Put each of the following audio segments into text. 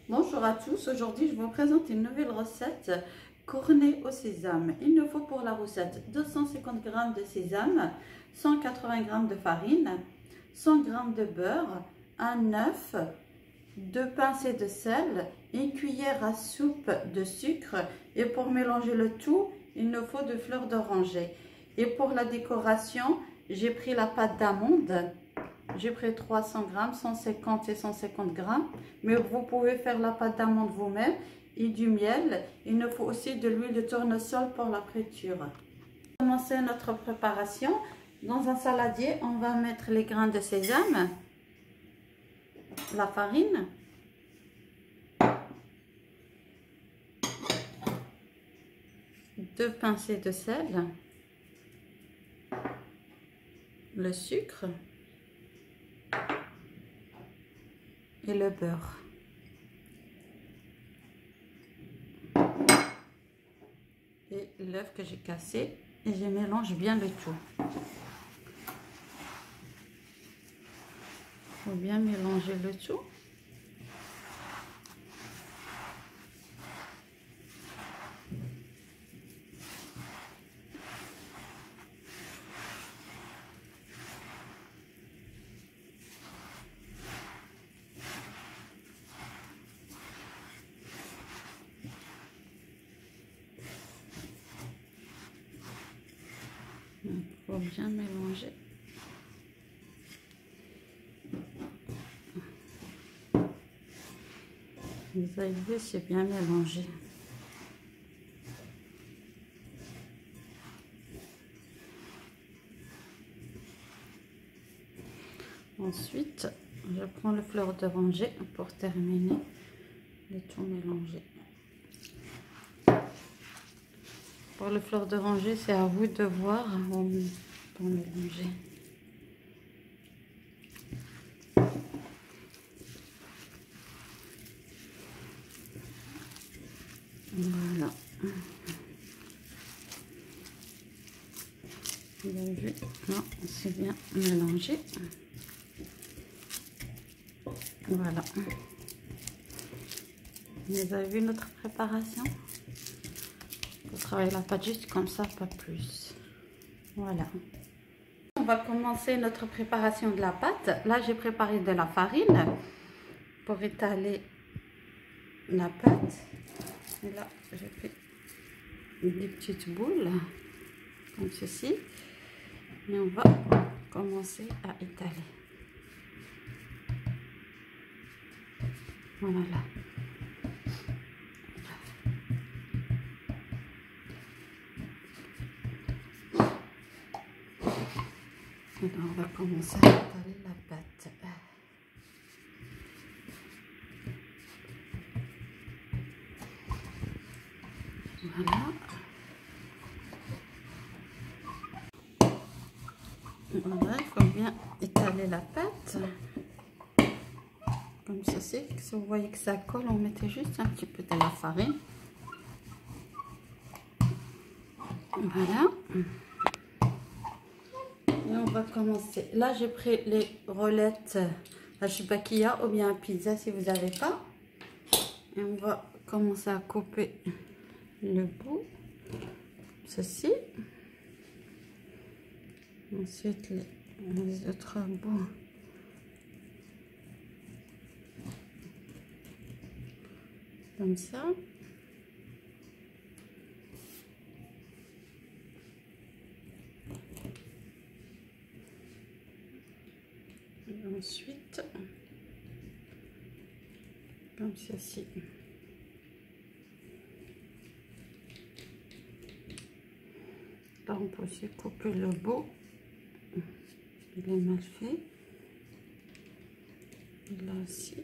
Bonjour à tous, aujourd'hui je vous présente une nouvelle recette cornet au sésame. Il nous faut pour la recette 250 g de sésame, 180 g de farine, 100 g de beurre, un œuf, 2 pincées de sel, une cuillère à soupe de sucre et pour mélanger le tout, il nous faut de fleurs d'oranger. Et pour la décoration, j'ai pris la pâte d'amande. J'ai pris 300 g, 150 et 150 g, mais vous pouvez faire la pâte d'amande vous-même et du miel. Il nous faut aussi de l'huile de tournesol pour la friture. Pour commencer notre préparation, dans un saladier, on va mettre les grains de sésame, la farine, deux pincées de sel, le sucre et le beurre. Et l'œuf que j'ai cassé et je mélange bien le tout. Il faut bien mélanger le tout. Il faut bien mélanger. Vous avez vu, c'est bien mélangé. Ensuite, je prends le fleur d'oranger pour terminer le tout mélangé. Pour le fleur d'oranger, c'est à vous de voir pour mélanger. Voilà. Vous avez vu? Non, c'est bien mélangé. Voilà. Vous avez vu notre préparation? Vous travaillez la pâte juste comme ça, pas plus. Voilà. On va commencer notre préparation de la pâte. Là, j'ai préparé de la farine pour étaler la pâte. Et là, je fais des petites boules comme ceci. Et on va commencer à étaler. Voilà. Alors, on va commencer à étaler la pâte. Voilà. Voilà, il faut bien étaler la pâte. Comme ceci. Si vous voyez que ça colle, on mettait juste un petit peu de la farine. Voilà. Et on va commencer. Là, j'ai pris les roulettes à chipaquilla ou bien à pizza si vous n'avez pas. Et on va commencer à couper le bout. Ceci. Ensuite, les autres bouts. Comme ça. Et ensuite, comme ceci. Là, on peut aussi couper le bout. Il est mal fait. Et là aussi.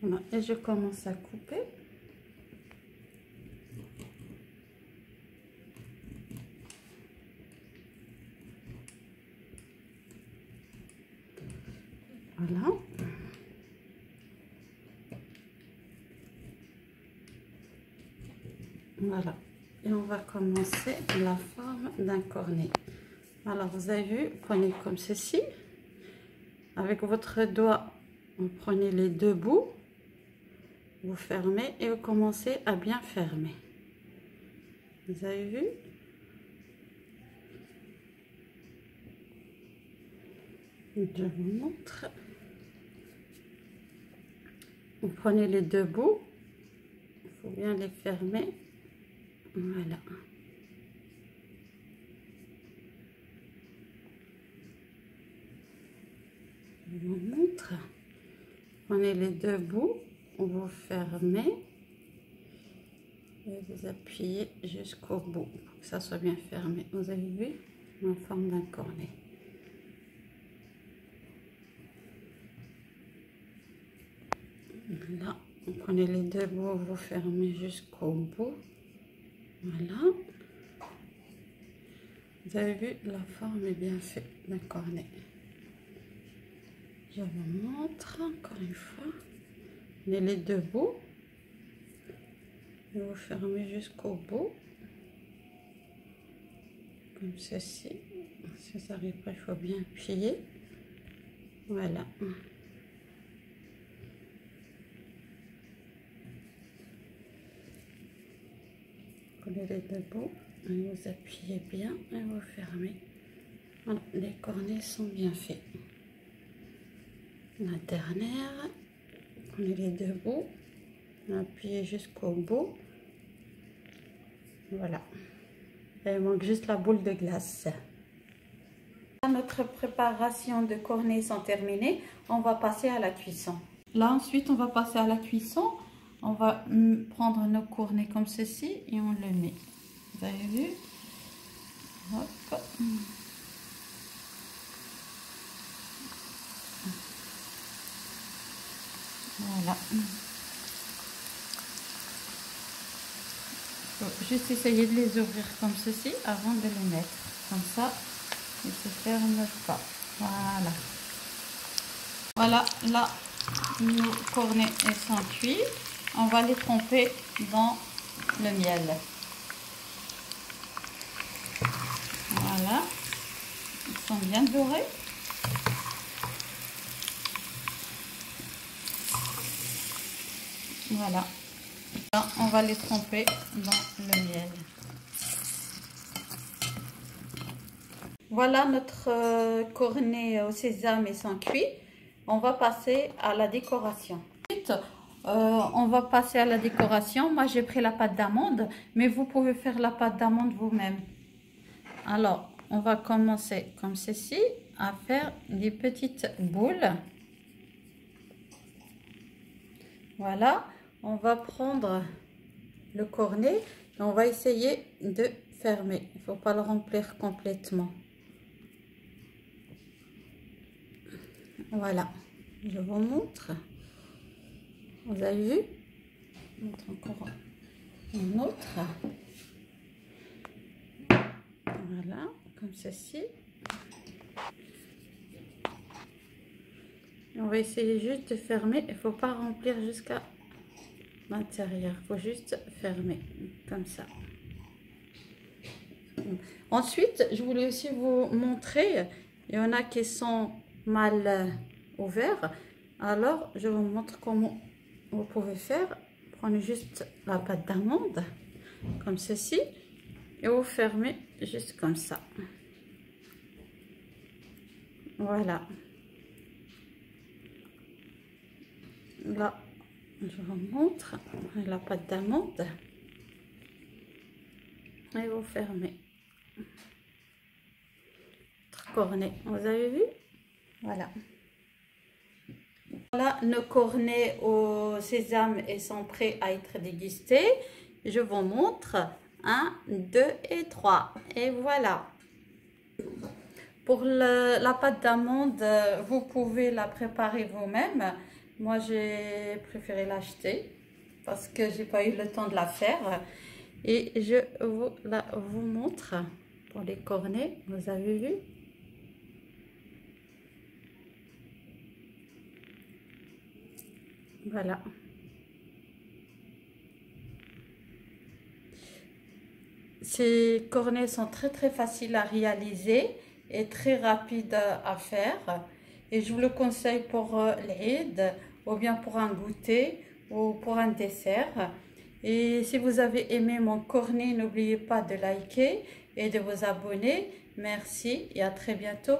Voilà. Et je commence à couper. Voilà. Voilà. Et on va commencer la farine. forme d'un cornet. Alors vous avez vu, prenez comme ceci. Avec votre doigt, vous prenez les deux bouts, vous fermez et vous commencez à bien fermer. Vous avez vu? Je vous montre. Vous prenez les deux bouts, il faut bien les fermer. Voilà. Je vous montre. Prenez les deux bouts, vous fermez et vous appuyez jusqu'au bout pour que ça soit bien fermé. Vous avez vu, en forme d'un cornet. Là, vous prenez les deux bouts, vous fermez jusqu'au bout. Voilà. Vous avez vu, la forme est bien faite d'un cornet. Je vous montre encore une fois. Prenez les deux bouts. Et vous fermez jusqu'au bout. Comme ceci. Si ça n'arrive pas, il faut bien appuyer. Voilà. Prenez les deux bouts. Et vous appuyez bien et vous fermez. Voilà, les cornets sont bien faits. La dernière, prenez les deux bouts, appuyez jusqu'au bout. Voilà. Il manque juste la boule de glace. Notre préparation de cornets sont terminées. On va passer à la cuisson. Là ensuite, on va passer à la cuisson. On va prendre nos cornets comme ceci et on le met. Vous avez vu? Hop. Voilà. Il faut juste essayer de les ouvrir comme ceci avant de les mettre. Comme ça, ils ne se ferment pas. Voilà. Voilà, là, nos cornets sont cuits. On va les tremper dans le miel. Voilà. Ils sont bien dorés. Voilà. Là, on va les tremper dans le miel. Voilà notre cornet au sésame et sans cuit. On va passer à la décoration. Ensuite, on va passer à la décoration. Moi, j'ai pris la pâte d'amande, mais vous pouvez faire la pâte d'amande vous-même. Alors, on va commencer comme ceci à faire des petites boules. Voilà, on va prendre le cornet et on va essayer de fermer. Il ne faut pas le remplir complètement. Voilà, je vous montre. Vous avez vu? Je montre encore un autre. Voilà, comme ceci. On va essayer juste de fermer. Il ne faut pas remplir jusqu'à l'intérieur. Il faut juste fermer, comme ça. Ensuite, je voulais aussi vous montrer. Il y en a qui sont mal ouverts. Alors, je vous montre comment vous pouvez faire. Prenez juste la pâte d'amande, comme ceci. Et vous fermez juste comme ça. Voilà. Là, je vous montre la pâte d'amande. Et vous fermez. Votre cornet, vous avez vu? Voilà. Voilà, nos cornets au sésame et sont prêts à être dégustés. Je vous montre 1, 2 et 3. Et voilà. Pour la pâte d'amande, vous pouvez la préparer vous-même. Moi, j'ai préféré l'acheter parce que j'ai pas eu le temps de la faire. Et je vous montre pour les cornets. Vous avez vu? Voilà. Ces cornets sont très faciles à réaliser et très rapides à faire. Et je vous le conseille pour l'Eid, ou bien pour un goûter, ou pour un dessert. Et si vous avez aimé mon cornet, n'oubliez pas de liker et de vous abonner. Merci et à très bientôt.